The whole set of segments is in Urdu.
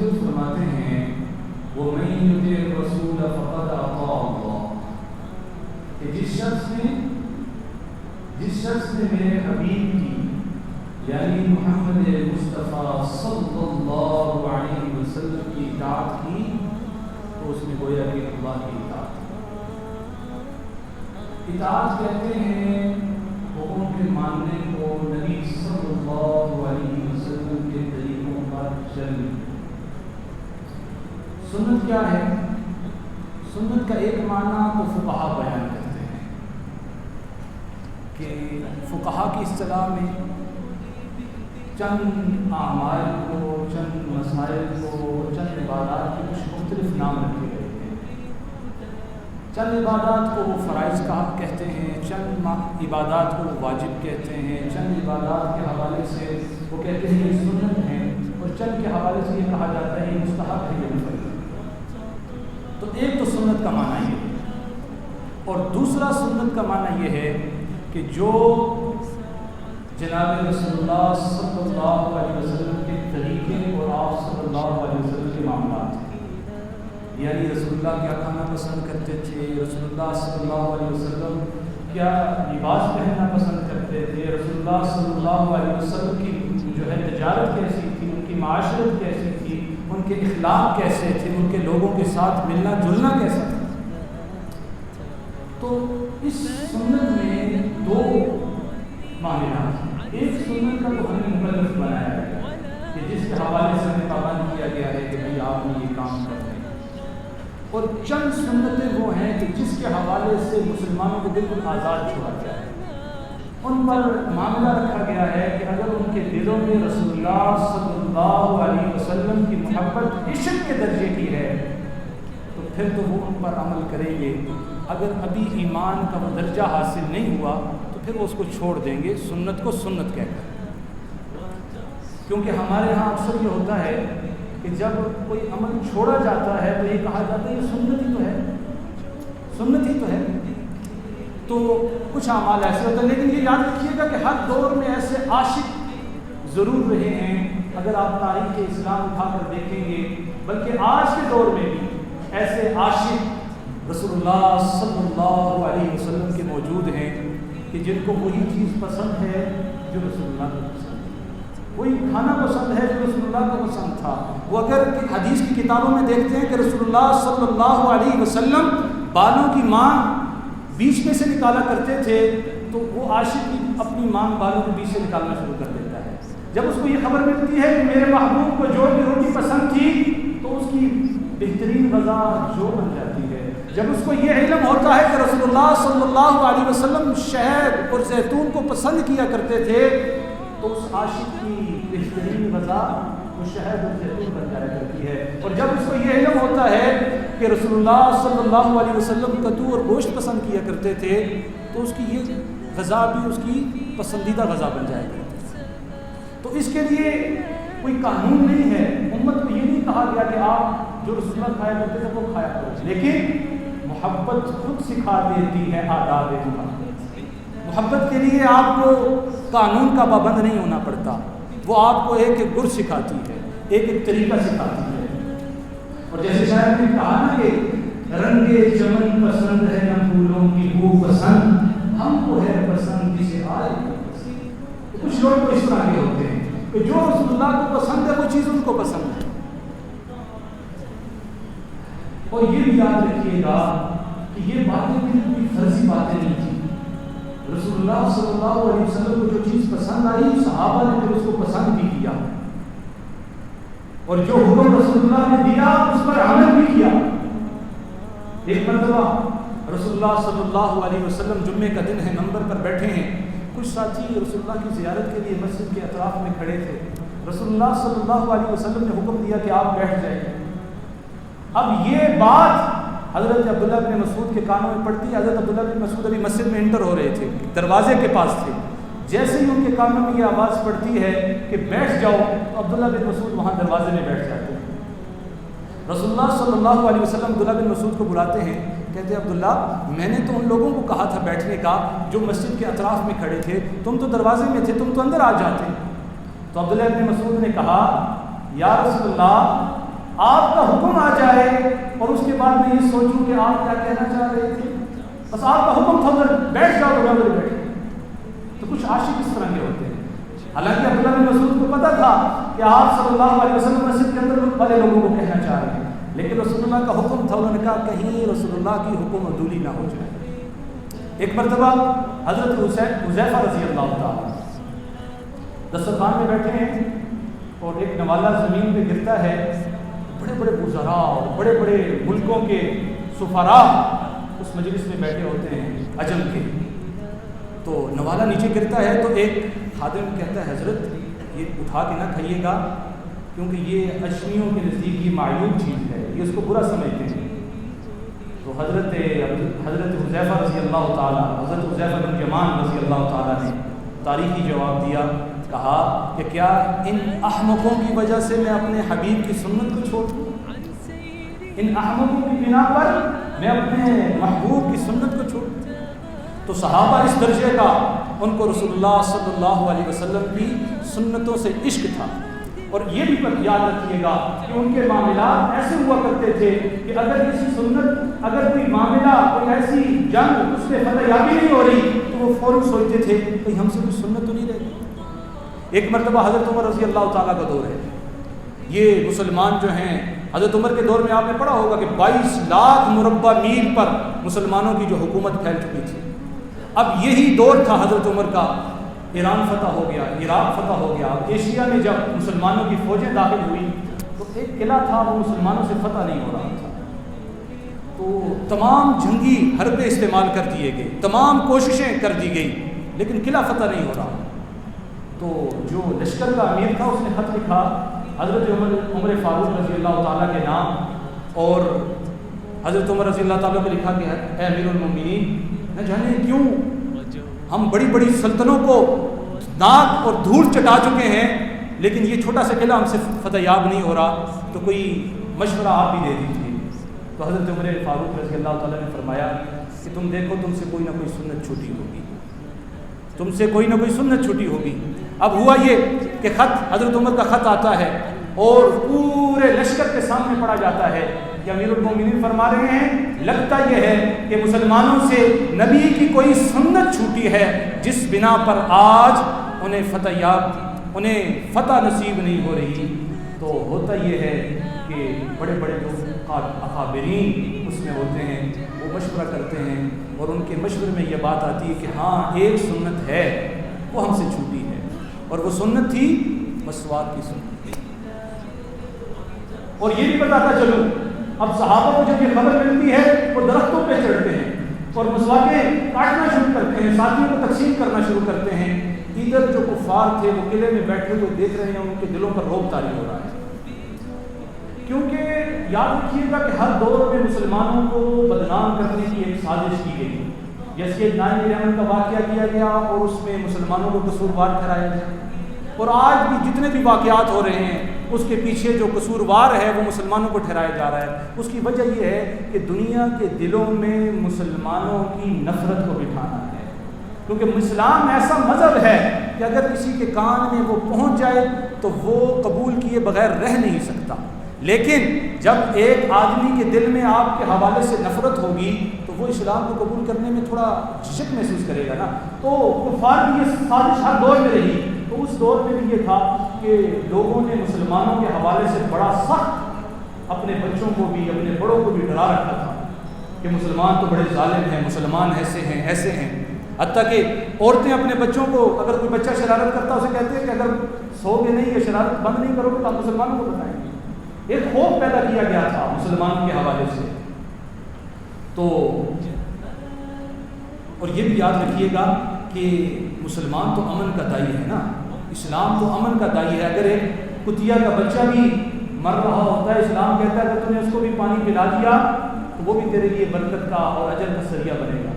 حضور فرماتے ہیں وَمَن يُطِعِ الرَّسُولَ فَقَدْ أَطَاعَ اللَّهَ، کہ جس شخص نے میرے حبیب کی یعنی محمد مصطفیٰ صلی اللہ علیہ وسلم کی اطاعت کی تو اس نے گویا کہ اللہ کی اطاعت کہتے ہیں حکم کے ماننے کو، نبی صلی اللہ علیہ وسلم کے طریقوں پر چلنے۔ سنت کیا ہے؟ سنت کا ایک معنی تو فقہا بیان کرتے ہیں کہ فقہا کی اصطلاح میں چند اعمال کو، چند مسائل کو، چند عبادات کے کچھ مختلف نام رکھے گئے ہیں۔ چند عبادات کو وہ فرائض کا حق کہتے ہیں، چند عبادات کو وہ واجب کہتے ہیں، چند عبادات کے حوالے سے وہ کہتے ہیں یہ سنت ہیں، اور چند کے حوالے سے یہ کہا جاتا ہے یہ مستحب ہے، یہ نفل ہے۔ تو ایک تو سنت کا معنی یہ ہے، اور دوسرا سنت کا معنی یہ ہے کہ جو جناب رسول اللہ صلی اللہ علیہ وسلم کے طریقے اور آپ صلی اللہ علیہ وسلم کے معاملات ہیں، یعنی رسول اللہ کیا کھانا پسند کرتے تھے، رسول اللہ صلی اللہ علیہ وسلم کیا لباس پہننا پسند کرتے تھے، رسول اللہ صلی اللہ علیہ وسلم کی جو ہے تجارت کیسی تھی، ان کی معاشرت کیسی تھی، ان کے اخلاق کیسے تھے، ان کے لوگوں کے ساتھ ملنا جلنا کیسا تھا۔ تو اس سنت میں دو معاملات ہیں۔ ایک سنت کا تو ہمیں مکلف بنایا گیا کہ جس کے حوالے سے ہمیں پابند کیا گیا ہے کہ بھئی آپ نے یہ کام کرنا ہے، اور چند سنتیں وہ ہیں کہ جس کے حوالے سے مسلمانوں کو بالکل آزاد چھوڑا گیا ہے، ان پر معاملہ رکھا گیا ہے کہ اگر ان کے دلوں میں رسول اللہ صلی اللہ علیہ وسلم کی محبت عشق کے درجے کی ہے تو پھر تو وہ ان پر عمل کریں گے، اگر ابھی ایمان کا وہ درجہ حاصل نہیں ہوا تو پھر وہ اس کو چھوڑ دیں گے، سنت کو سنت کہہ کر۔ کیونکہ ہمارے ہاں اکثر یہ ہوتا ہے کہ جب کوئی عمل چھوڑا جاتا ہے تو یہ کہا جاتا ہے یہ سنت ہی تو ہے، سنت ہی تو ہے۔ تو کچھ اعمال ایسے ہوتے ہیں، لیکن یہ یاد رکھیے گا کہ ہر دور میں ایسے عاشق ضرور رہے ہیں، اگر آپ تاریخ اسلام اٹھا کر دیکھیں گے، بلکہ آج کے دور میں بھی ایسے عاشق رسول اللہ صلی اللہ علیہ وسلم کے موجود ہیں کہ جن کو وہی چیز پسند ہے جو رسول اللہ کو پسند ہے، وہی کھانا پسند ہے جو رسول اللہ کو پسند تھا۔ وہ اگر حدیث کی کتابوں میں دیکھتے ہیں کہ رسول اللہ صلی اللہ علیہ وسلم بالوں کی مانگ بیچ میں سے نکالا کرتے تھے تو وہ عاشق اپنی مانگ بالوں کے بیچ سے نکالنا شروع کر دیتا ہے۔ جب اس کو یہ خبر ملتی ہے کہ میرے محبوب کو جو بھی روٹی پسند تھی تو اس کی بہترین غذا جو بن جاتی ہے۔ جب اس کو یہ علم ہوتا ہے کہ رسول اللہ صلی اللہ علیہ وسلم شہد اور زیتون کو پسند کیا کرتے تھے تو اس عاشق کی بہترین غذا وہ شہد اور زیتون بن جایا کرتی ہے۔ اور جب اس کو یہ علم ہوتا ہے کہ رسول اللہ صلی اللہ علیہ وسلم کدو اور گوشت پسند کیا کرتے تھے تو اس کی یہ غذا بھی اس کی پسندیدہ غذا بن جائے کرتی ہے۔ تو اس کے لیے کوئی قانون نہیں ہے، امت کو یہ نہیں کہا گیا کہ آپ جو رسول اللہ کھایا کرتے تھے وہ کھایا کرو، لیکن محبت خود سکھا دیتی ہے آداب محبت۔ محبت کے لیے آپ کو قانون کا پابند نہیں ہونا پڑتا، وہ آپ کو ایک ایک گر سکھاتی ہے، ایک ایک طریقہ سکھاتی ہے۔ اور جیسے شاید نے کہا نا کہ رنگ چمن پسند ہے نہ پھولوں کی بو پسند، ہم کو ہے پسند جسے آئے پسند۔ کچھ لوگ تو اس طرح کے ہوتے ہیں کہ جو رسول اللہ کو پسند ہے وہ چیز ان کو پسند ہے۔ اور یہ بھی یاد رکھیے گا کہ یہ باتیں کوئی فرضی باتیں نہیں تھیں۔ رسول اللہ صلی اللہ علیہ وسلم کو جو چیز پسند آئی صحابہ نے پھر اس کو پسند بھی کیا، اور جو حکم رسول اللہ نے دیا اس پر عمل بھی کیا۔ ایک مرتبہ رسول اللہ صلی اللہ علیہ وسلم جمعے کا دن ہے، منبر پر بیٹھے ہیں، کچھ ساتھی رسول اللہ کی زیارت کے لیے مسجد کے اطراف میں کھڑے تھے۔ رسول اللہ صلی اللہ علیہ وسلم نے حکم دیا کہ آپ بیٹھ جائیں۔ اب یہ بات حضرت عبداللہ بن مسعود کے کانوں میں پڑتی ہے۔ حضرت عبداللہ بن مسعود ابھی مسجد میں انٹر ہو رہے تھے، دروازے کے پاس تھے، جیسے ہی ان کے کانوں میں یہ آواز پڑتی ہے کہ بیٹھ جاؤ تو عبداللہ بن مسعود وہاں دروازے میں بیٹھ جاتے ہیں۔ رسول اللہ صلی اللہ علیہ وسلم عبداللہ بن مسعود کو بلاتے ہیں، کہتے ہیں عبداللہ میں نے تو ان لوگوں کو کہا تھا بیٹھنے کا جو مسجد کے اطراف میں کھڑے تھے، تم تو دروازے میں تھے، تم تو اندر آ جاتے۔ تو عبداللہ بن مسعود نے کہا یا رسول اللہ آپ کا حکم آ جائے اور اس کے بعد میں یہ سوچوں کہ آپ کیا کہنا چاہ رہے تھے، بس آپ کا حکم تھا ادھر بیٹھ جاؤ تو ادھر بیٹھ۔ تو کچھ عاشق اس طرح کے ہوتے ہیں۔ حالانکہ عبداللہ بن مسعود کو پتا تھا کہ آپ صلی اللہ علیہ وسلم مسجد کے اندر والے لوگوں کو کہنا چاہ رہے ہیں، لیکن رسول اللہ کا حکم تھا، انہوں نے کہا کہیں رسول اللہ کی حکم عدولی نہ ہو جائے۔ ایک مرتبہ حضرت حذیفہ رضی اللہ تعالیٰ دسترخوان میں بیٹھے ہیں اور ایک نوالہ زمین پہ گرتا ہے، بڑے بڑے وزراء اور بڑے بڑے ملکوں کے سفراء اس مجلس میں بیٹھے ہوتے ہیں عجم کے، تو نوالہ نیچے گرتا ہے تو ایک خادم کہتا ہے حضرت یہ اٹھا کے نہ کھائیے گا کیونکہ یہ اجمیوں کے نزدیک یہ معیوب چیز ہے، یہ اس کو برا سمجھتے ہیں۔ تو حضرت حذیفہ رضی اللہ تعالیٰ، حضرت حذیفہ بن یمان رضی اللہ تعالیٰ نے تاریخی جواب دیا، کہا کہ کیا ان احمقوں کی وجہ سے میں اپنے حبیب کی سنت کو چھوڑ دوں؟ ان احمقوں کی بنا پر میں اپنے محبوب کی سنت کو چھوڑ دوں؟ تو صحابہ اس درجے کا ان کو رسول اللہ صلی اللہ علیہ وسلم کی سنتوں سے عشق تھا۔ اور یہ بھی یاد رکھیے گا کہ ان کے معاملات ایسے ہوا کرتے تھے کہ اگر کسی سنت، اگر کوئی معاملہ، کوئی ایسی جنگ اس میں فتح یابی نہیں ہو رہی تو وہ فوراً سوچتے تھے کہ ہم سے کوئی سنت تو نہیں رہ گئی۔ ایک مرتبہ حضرت عمر رضی اللہ تعالیٰ کا دور ہے، یہ مسلمان جو ہیں حضرت عمر کے دور میں آپ نے پڑھا ہوگا کہ 22 لاکھ مربع میل پر مسلمانوں کی جو حکومت پھیل چکی تھی۔ اب یہی دور تھا حضرت عمر کا، ایران فتح ہو گیا، عراق فتح ہو گیا، ایشیا میں جب مسلمانوں کی فوجیں داخل ہوئی تو ایک قلعہ تھا وہ مسلمانوں سے فتح نہیں ہو رہا تھا، تو تمام جنگی حربے استعمال کر دیے گئے، تمام کوششیں کر دی گئی، لیکن قلعہ فتح نہیں ہو رہا۔ تو جو لشکر کا امیر تھا اس نے خط لکھا حضرت عمر فاروق رضی اللہ تعالیٰ کے نام، اور حضرت عمر رضی اللہ تعالیٰ کو لکھا کہ اے امیر المومنین، نہ جانے کیوں ہم بڑی بڑی سلطنوں کو ناک اور دھول چٹا چکے ہیں لیکن یہ چھوٹا سا قلعہ ہم سے فتح یاب نہیں ہو رہا، تو کوئی مشورہ آپ بھی دے دیجیے۔ تو حضرت عمر فاروق رضی اللہ تعالیٰ نے فرمایا کہ تم دیکھو تم سے کوئی نہ کوئی سنت چھوٹی ہوگی، تم سے کوئی نہ کوئی سنت چھوٹی ہوگی۔ اب ہوا یہ کہ خط، حضرت عمر کا خط آتا ہے اور پورے لشکر کے سامنے پڑھا جاتا ہے کہ امیر المومنین فرما رہے ہیں لگتا یہ ہے کہ مسلمانوں سے نبی کی کوئی سنت چھوٹی ہے جس بنا پر آج انہیں فتح نصیب نہیں ہو رہی۔ تو ہوتا یہ ہے کہ بڑے بڑے لوگ اکابرین اس میں ہوتے ہیں، وہ مشورہ کرتے ہیں اور ان کے مشورے میں یہ بات آتی ہے کہ ہاں ایک سنت ہے وہ ہم سے چھوٹی ہے، اور وہ سنت تھی مسواک کی سنت۔ اور یہ بھی بتاتا چلوں، اب صحابہ کو جب یہ خبر ملتی ہے وہ درختوں پہ چڑھتے ہیں اور مسواکیں کاٹنا شروع کرتے ہیں، ساتھیوں کو تقسیم کرنا شروع کرتے ہیں۔ ادھر جو کفار تھے وہ قلعے میں بیٹھے ہوئے دیکھ رہے ہیں، ان کے دلوں پر رعب طاری ہو رہا ہے، کیونکہ یاد رکھیے گا کہ ہر دور میں مسلمانوں کو بدنام کرنے کی ایک سازش کی گئی، جیسے 9/11 کا واقعہ کیا گیا اور اس میں مسلمانوں کو قصوروار ٹھہرایا گیا، اور آج بھی جتنے بھی واقعات ہو رہے ہیں اس کے پیچھے جو قصوروار ہے وہ مسلمانوں کو ٹھہرایا جا رہا ہے۔ اس کی وجہ یہ ہے کہ دنیا کے دلوں میں مسلمانوں کی نفرت کو بٹھانا ہے، کیونکہ اسلام ایسا مذہب ہے کہ اگر کسی کے کان میں وہ پہنچ جائے تو وہ قبول کیے بغیر رہ نہیں سکتا، لیکن جب ایک آدمی کے دل میں آپ کے حوالے سے نفرت ہوگی تو وہ اسلام کو قبول کرنے میں تھوڑا جھجک محسوس کرے گا نا۔ تو کفار کی یہ سازش ہر دور میں رہی، تو اس دور میں بھی یہ تھا کہ لوگوں نے مسلمانوں کے حوالے سے بڑا سخت اپنے بچوں کو بھی اپنے بڑوں کو بھی ڈرا رکھا تھا کہ مسلمان تو بڑے ظالم ہیں، مسلمان ایسے ہیں، حتیٰ کہ عورتیں اپنے بچوں کو اگر کوئی بچہ شرارت کرتا اسے کہتے ہیں کہ اگر سو گے نہیں یا شرارت بند نہیں کرو گے تو آپ مسلمانوں کو بتائیں گے۔ ایک خوف پیدا کیا گیا تھا مسلمانوں کے حوالے سے۔ تو اور یہ بھی یاد رکھیے گا کہ مسلمان تو امن کا دائی ہے نا، اسلام تو امن کا دائی ہے۔ اگر ایک کتیا کا بچہ بھی مر رہا ہوتا ہے، اسلام کہتا ہے کہ تم نے اس کو بھی پانی پلا دیا تو وہ بھی تیرے لیے برکت کا اور اجر کا ذریعہ بنے گا۔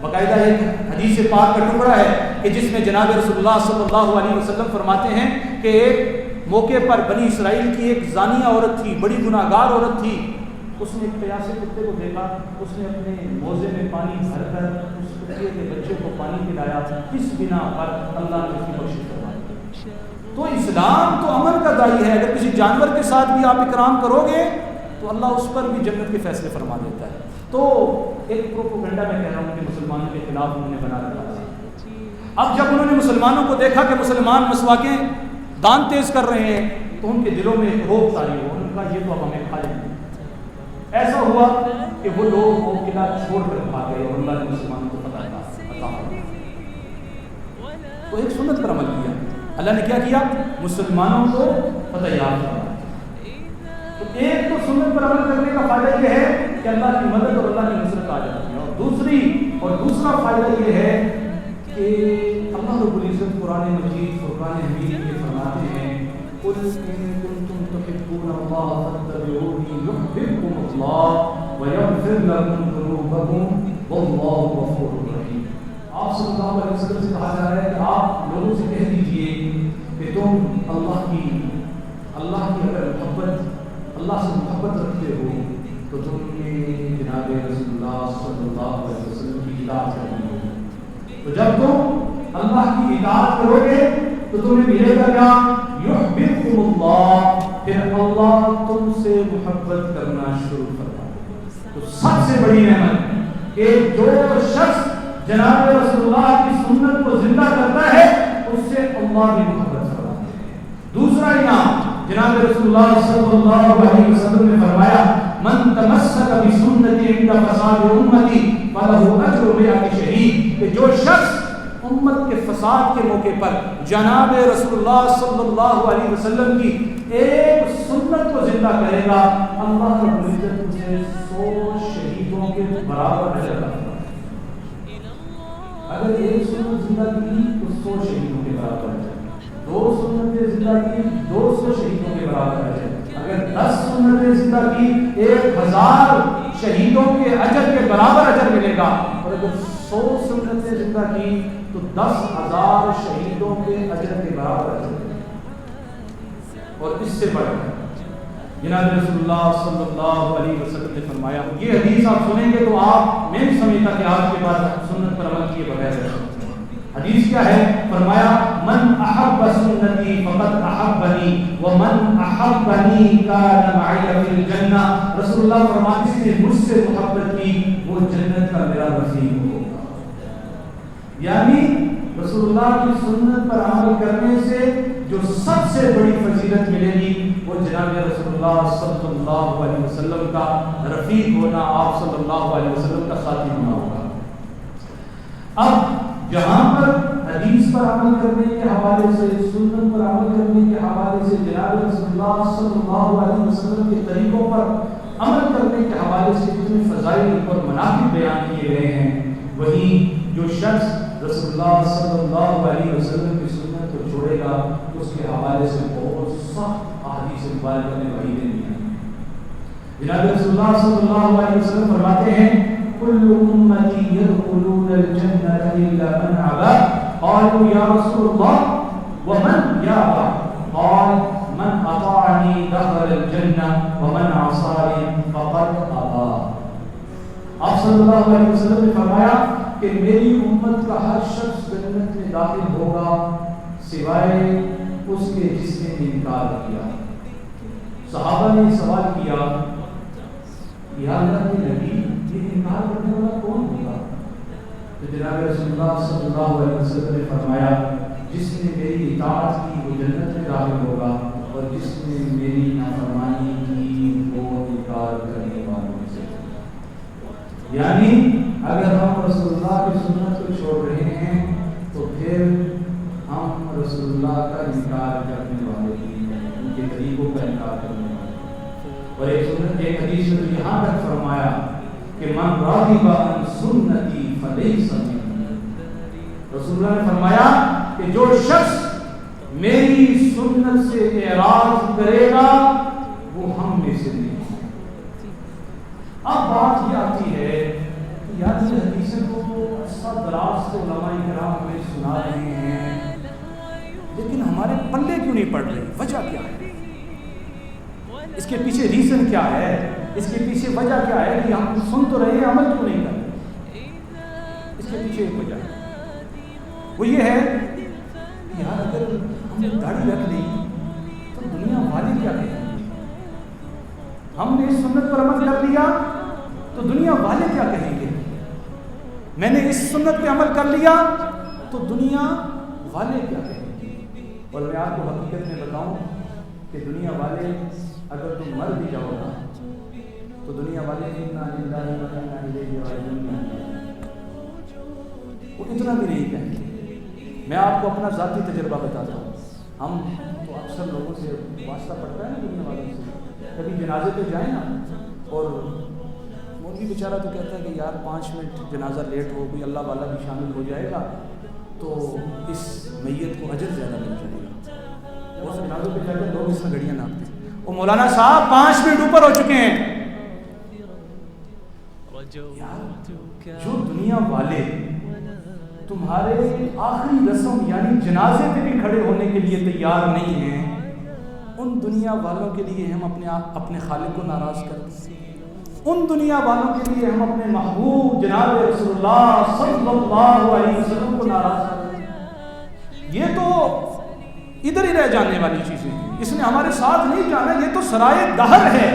باقاعدہ ایک حدیث پاک کا ٹکڑا ہے کہ جس میں جناب رسول اللہ صلی اللہ علیہ وسلم فرماتے ہیں کہ ایک موقع پر بنی اسرائیل کی ایک زانیہ عورت تھی، بڑی گناہ گار عورت تھی، اس نے ایک پیاسے کتے کو دیکھا، اس نے اپنے موزے میں پانی بھر کر اس کتے کے بچے کو پانی پلایا، اس بنا پر اللہ نے اس کی بخشش کروائی۔ تو اسلام تو امن کا داعی ہے. اگر کسی جانور کے ساتھ بھی آپ اکرام کرو گے تو اللہ اس پر بھی جنت کے فیصلے فرما دیتا ہے. تو ایک پروپیگنڈا میں کہہ رہا ہوں کہ مسلمانوں کے خلاف انہوں نے بنا رکھا ہے. اب جب انہوں نے مسلمانوں کو دیکھا کہ مسلمان مسواکیں دان تیز کر رہے ہیں تو ان کے دلوں میں ایک روب طاری ہوا. انہوں نے کہا یہ تو اب ہمیں کھا لیں گے. ایسا ہوا کہ وہ لوگ وہ قلعہ چھوڑ کر بھاگ گئے اور اللہ نے مسلمانوں کو پتہ تھا. تو ایک سنت پر عمل کیا. اللہ نے کیا کیا؟ مسلمانوں کو فتح یاب کیا. تو ایک تو سنت پر عمل کرنے کا فائدہ یہ ہے کہ اللہ کی مدد اور اللہ کی نصرت آ جاتی ہے. اور دوسرا فائدہ یہ ہے کہ اللہ رب العزت قرآن مجید فرقان حمید میں فرماتے ہیں قل ان کنتم تحبون اللہ فاتبعونی یحببکم اللہ ویغفر لکم ذنوبکم واللہ غفور رحیم. آپ صلی اللہ علیہ وسلم سے کہا جا رہا ہے کہ آپ لوگوں سے کہہ دیجئے کہ تم اللہ کی اگر اللہ سے محبت رکھتے ہو تو تم نے جناب رسول اللہ صلی اللہ علیہ وسلم کی اطاعت کرنی ہوگی. تو جب تم اللہ کی اطاعت کرو گے تو تمہیں ملے گا کیا؟ یحببکم اللہ. پھر اللہ تم سے محبت کرنا شروع کرتا ہے. تو سب سے بڑی نعمت کہ جو شخص جناب رسول اللہ کی سنت کو زندہ کرتا ہے اس سے اللہ بھی محبت کرتا ہے. دوسرا انعام جناب رسول اللہ صلی اللہ علیہ وسلم نے فرمایا من تمسک بسنتی عند فساد امتی فلہ اجر مئۃ شہید. کہ جو شخص امت کے فساد کے موقع پر جناب رسول اللہ صلی اللہ علیہ وسلم کی ایک سنت کو زندہ کرے گا اللہ رب العزت اسے 100 شہیدوں کے برابر اجر عطا کرے گا. اگر ایک سنت زندہ کی تو 100 شہیدوں کے برابر اجر, 2 سنتیں زندہ کی 200 شہیدوں کے برابر اجر, اگر 10 سنتیں زندہ کی 1000 شہیدوں کے اجر کے برابر اجر ملے گا, اور اگر 100 سنتیں زندہ کی تو 10,000 شہیدوں کے اجر کے برابر اجر. اور اس سے بڑھ کر جناب رسول اللہ صلی اللہ علیہ وسلم نے فرمایا, یہ حدیث آپ سنیں گے تو آپ میں نہیں سمجھتا کہ آج کے بعد سنت پر عمل کیے بغیر رہ سکتے. حدیث کیا ہے؟ فرمایا من احب سنتی فقد احبنی ومن احبنی کان معی فی الجنہ. رسول اللہ فرماتے ہیں جس نے مجھ سے محبت کی وہ جنت کا میرا رفیق ہوگا. یعنی رسول اللہ کی سنت پر عمل کرنے سے جو سب سے بڑی فضیلت ملے گی وہ جناب رسول اللہ صلی اللہ علیہ وسلم کا رفیق ہونا, آپ صلی اللہ علیہ وسلم کا ساتھی ہونا ہوگا. اب جہاں پر حدیث پر عمل کرنے کے حوالے سے, سنت پر عمل کرنے کے حوالے سے, جناب رسول اللہ صلی اللہ علیہ وسلم کے طریقوں پر عمل کرنے کے حوالے سے جتنے فضائل اور مناقب بیان کیے گئے ہیں, وہیں جو شخص رسول اللہ صلی اللہ علیہ وسلم کی سنت کو چھوڑے گا اس کے حوالے سے بہت سخت احادیث مبارکہ میں وعیدیں دی ہیں. جناب رسول اللہ صلی اللہ علیہ وسلم فرماتے ہیں كل امتی يدخلون الجنة الا من ابى. قالوا يا رسول الله ومن يابى؟ قال من اطاعني دخل الجنة ومن عصاني فقد ابى. آپ صلی اللہ علیہ وسلم نے فرمایا کہ میری امت کا ہر شخص جنت میں داخل ہوگا سوائے اس کے جس نے انکار کیا. صحابہ نے سوال کیا یا اللہ کے نبی یہ انکار کرنے والا کون ہوگا؟ تو جناب رسول اللہ صلی اللہ علیہ وسلم نے فرمایا جس نے میری اطاعت کی وہ جنت میں داخل ہوگا اور جس نے میری نافرمانی کی وہ انکار کرنے والوں سے. یعنی اگر ہم رسول اللہ کی سنت کو چھوڑ رہے ہیں تو پھر ہم رسول اللہ کا انکار کرنے والے ہیں, ان کے طریقوں کا انکار کرنے والے. اور ایک حدیث میں تو یہاں تک فرمایا کہ من راغب عن سنتی فلیس منی. رسول اللہ نے فرمایا کہ جو شخص میری سنت سے اعراض کرے گا وہ ہم میں سے نہیں. اب بات یہ آتی ہے کہ یار یہ حدیثیں تو عرصہ دراز سے علماء کرام ہمیں سنا رہے ہیں لیکن ہمارے پلے کیوں نہیں پڑ رہی؟ وجہ کیا ہے؟ اس کے پیچھے ریزن کیا ہے؟ اس کے پیچھے وجہ کیا ہے کہ ہم سن تو رہے ہیں عمل کیوں نہیں کر رہے؟ اس کے پیچھے ایک وجہ ہے, وہ یہ ہے کہ یار اگر ہم نے داڑھی رکھ لی تو دنیا والے کیا کہیں گے؟ ہم نے اس سنت پر عمل کر لیا تو دنیا والے کیا کہیں گے؟ میں نے اس سنت پہ عمل کر لیا تو دنیا والے کیا کہیں گے؟ اور میں آپ کو حقیقت میں بتاؤں کہ دنیا والے اگر تم مر بھی جاؤ گا تو دنیا والے وہ اتنا بھی نہیں کہیں گے۔ میں آپ کو اپنا ذاتی تجربہ بتاتا ہوں۔ ہم تو اکثر لوگوں سے واسطہ پڑتا ہے نا دنیا والوں سے، کبھی جنازے پہ جائیں نا اور مولوی بیچارہ تو کہتا ہے کہ یار 5 منٹ جنازہ لیٹ ہو، کوئی اللہ والا بھی شامل ہو جائے گا تو اس میت کو اجر زیادہ مل جائے گا۔ اور جنازوں پہ جا کر لوگ اس میں گھڑیاں ناپتے ہیں، اور مولانا صاحب 5 منٹ اوپر ہو چکے ہیں۔ جو دنیا والے تمہارے آخری رسم یعنی جنازے پہ بھی کھڑے ہونے کے لیے تیار نہیں ہیں، ان دنیا والوں کے لیے ہم اپنے خالق کو ناراض کرتے ہیں، ان دنیا والوں کے لیے ہم اپنے محبوب جناب رسول اللہ صلی اللہ علیہ وسلم کو ناراض کرتے ہیں۔ یہ تو ادھر ہی رہ جانے والی چیزیں ہیں، اس نے ہمارے ساتھ نہیں جانا، یہ تو سرائے دہر ہے۔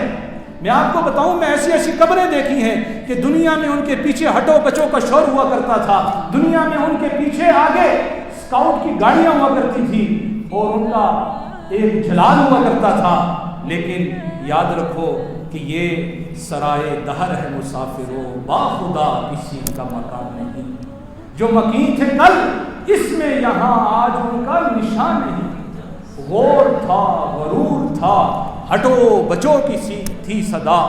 میں آپ کو بتاؤں، میں ایسی ایسی قبریں دیکھی ہیں کہ دنیا میں ان کے پیچھے ہٹو بچوں کا شور ہوا کرتا تھا، دنیا میں ان کے پیچھے آگے اسکاؤٹ کی گاڑیاں ہوا کرتی تھی اور ان کا ایک جلال ہوا کرتا تھا، لیکن یاد رکھو کہ یہ سرائے دہر ہے مسافروں، با خدا کسی کا مکان نہیں، جو مکین تھے کل اس میں یہاں آج ان کا نشان نہیں۔ غور تھا، غرور تھا، ہٹو بچوں کی سی تھی صدا،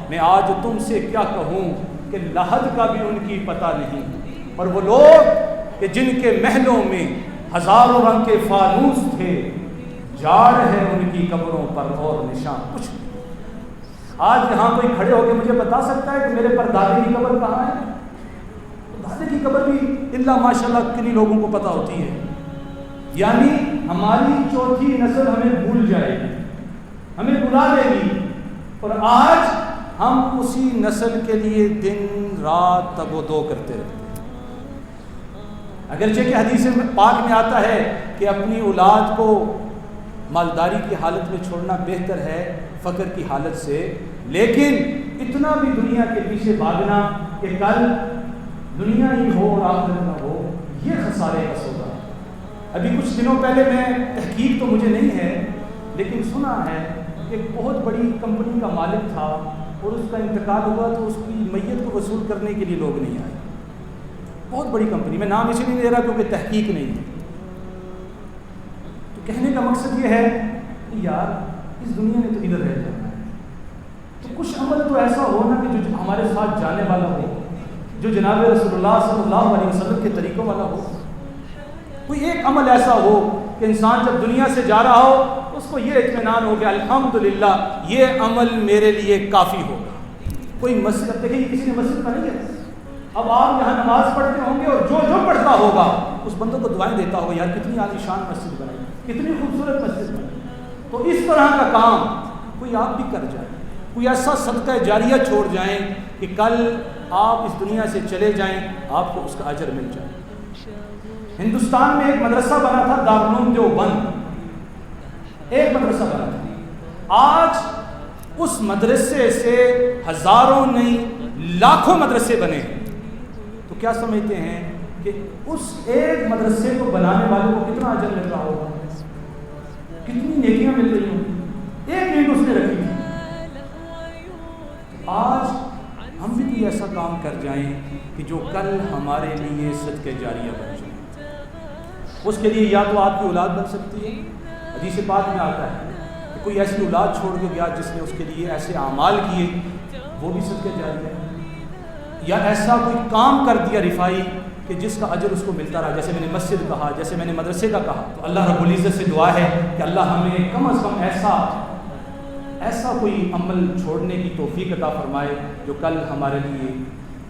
میں آج تم سے کیا کہوں کہ لحد کا بھی ان کی پتہ نہیں۔ اور وہ لوگ کہ جن کے محلوں میں ہزاروں رنگ کے فانوس تھے، جاڑ ہے ان کی قبروں پر اور نشان کچھ نہیں۔ آج یہاں کوئی کھڑے ہو کے مجھے بتا سکتا ہے کہ میرے پردادے کی قبر کہاں ہے؟ دادے کی قبر بھی اللہ ماشاءاللہ کتنی لوگوں کو پتہ ہوتی ہے۔ یعنی ہماری چوتھی نسل ہمیں بھول جائے گی، ہمیں بلا لے گی، اور آج ہم اسی نسل کے لیے دن رات تگ و دو کرتے رہتے ہیں۔ اگرچہ کہ حدیث پاک میں آتا ہے کہ اپنی اولاد کو مالداری کی حالت میں چھوڑنا بہتر ہے فقر کی حالت سے، لیکن اتنا بھی دنیا کے پیچھے بھاگنا کہ کل دنیا ہی ہو اور آخرت نہ ہو، یہ خسارے کا سودا ہے۔ ابھی کچھ دنوں پہلے، میں تحقیق تو مجھے نہیں ہے لیکن سنا ہے کہ بہت بڑی کمپنی کا مالک تھا اور اس کا انتقال ہوا تو اس کی میت کو وصول کرنے کے لیے لوگ نہیں آئے۔ بہت بڑی کمپنی، میں نام اسی لیے نہیں دے رہا کیونکہ تحقیق نہیں ہے۔ تو کہنے کا مقصد یہ ہے کہ یار اس دنیا میں تو ادھر رہ جانا ہے، تو کچھ عمل تو ایسا ہو نا کہ جو ہمارے ساتھ جانے والا ہو، جو جناب رسول اللہ صلی اللہ علیہ وسلم کے طریقوں والا ہو۔ کوئی ایک عمل ایسا ہو کہ انسان جب دنیا سے جا رہا ہو اس کو یہ اطمینان ہو کہ الحمدللہ یہ عمل میرے لیے کافی ہوگا۔ کوئی مسجد، دیکھیں کسی نے مسجد کا نہیں ہے، اب آپ یہاں نماز پڑھتے ہوں گے اور جو پڑھتا ہوگا اس بندوں کو دعائیں دیتا ہوگا، یار کتنی عالی شان مسجد بنائی، کتنی خوبصورت مسجد بنائی۔ تو اس طرح کا کام کوئی آپ بھی کر جائے، کوئی ایسا صدقہ جاریہ چھوڑ جائیں کہ کل آپ اس دنیا سے چلے جائیں آپ کو اس کا اجر مل جائے۔ ہندوستان میں ایک مدرسہ بنا تھا دارالعلوم دیوبند، ایک مدرسہ بنا تھا، آج اس مدرسے سے ہزاروں نہیں لاکھوں مدرسے بنے۔ تو کیا سمجھتے ہیں کہ اس ایک مدرسے کو بنانے والے کو کتنا اجر مل رہا ہوگا، کتنی نیکیاں مل رہی ہوں، ایک نیک اس نے رکھی تھی۔ آج ہم بھی کوئی ایسا کام کر جائیں کہ جو کل ہمارے لیے صدقہ جاریہ بن جائے۔ اس کے لیے یا تو آپ کی اولاد بن سکتی ہے، حدیث پاک میں آتا ہے کہ کوئی ایسی اولاد چھوڑ کے گیا جس نے اس کے لیے ایسے اعمال کیے، وہ بھی صدقہ جاریہ ہے، یا ایسا کوئی کام کر دیا رفائی کہ جس کا اجر اس کو ملتا رہا، جیسے میں نے مسجد کہا، جیسے میں نے مدرسے کا کہا۔ تو اللہ رب العزت سے دعا ہے کہ اللہ ہمیں کم از کم ایسا کوئی عمل چھوڑنے کی توفیق عطا فرمائے جو کل ہمارے لیے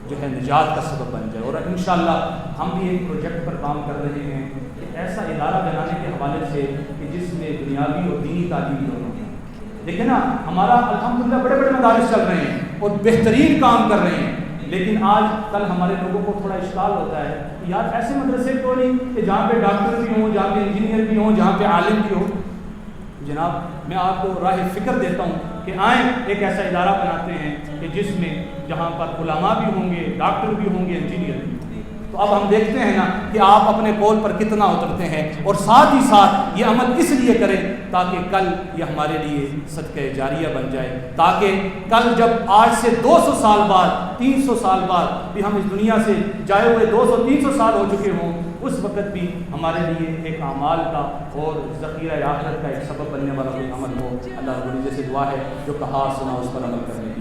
جو ہے نجات کا سبب بن جائے۔ اور انشاءاللہ ہم بھی ایک پروجیکٹ پر کام کر رہے ہیں کہ ایسا ادارہ بنانے کے حوالے سے کہ جس میں دنیاوی اور دینی تعلیم دونوں ہیں۔ دیکھیں نا، ہمارا الحمدللہ بڑے بڑے مدارس چل رہے ہیں اور بہترین کام کر رہے ہیں، لیکن آج کل ہمارے لوگوں کو تھوڑا اشکال ہوتا ہے کہ یار ایسے مدرسے کیوں نہیں کہ جہاں پہ ڈاکٹر بھی ہوں، جہاں پہ انجینئر بھی ہوں، جہاں پہ عالم بھی ہوں. جناب میں آپ کو راہ فکر دیتا ہوں کہ آئیں ایک ایسا ادارہ بناتے ہیں کہ جس میں جہاں پر علماء بھی ہوں گے، ڈاکٹر بھی ہوں گے، انجینئر بھی. تو اب ہم دیکھتے ہیں نا کہ آپ اپنے قول پر کتنا اترتے ہیں، اور ساتھ ہی ساتھ یہ عمل اس لیے کریں تاکہ کل یہ ہمارے لیے صدقہ جاریہ بن جائے، تاکہ کل جب آج سے 200 سال بعد، 300 سال بعد بھی ہم اس دنیا سے جائے ہوئے 200-300 سال ہو چکے ہوں، اس وقت بھی ہمارے لیے ایک اعمال کا اور ذخیرہ آخرت کا ایک سبب بننے والا کوئی عمل ہو. اللہ رب العزت سے دعا ہے جو کہا سنا اس پر عمل کرنے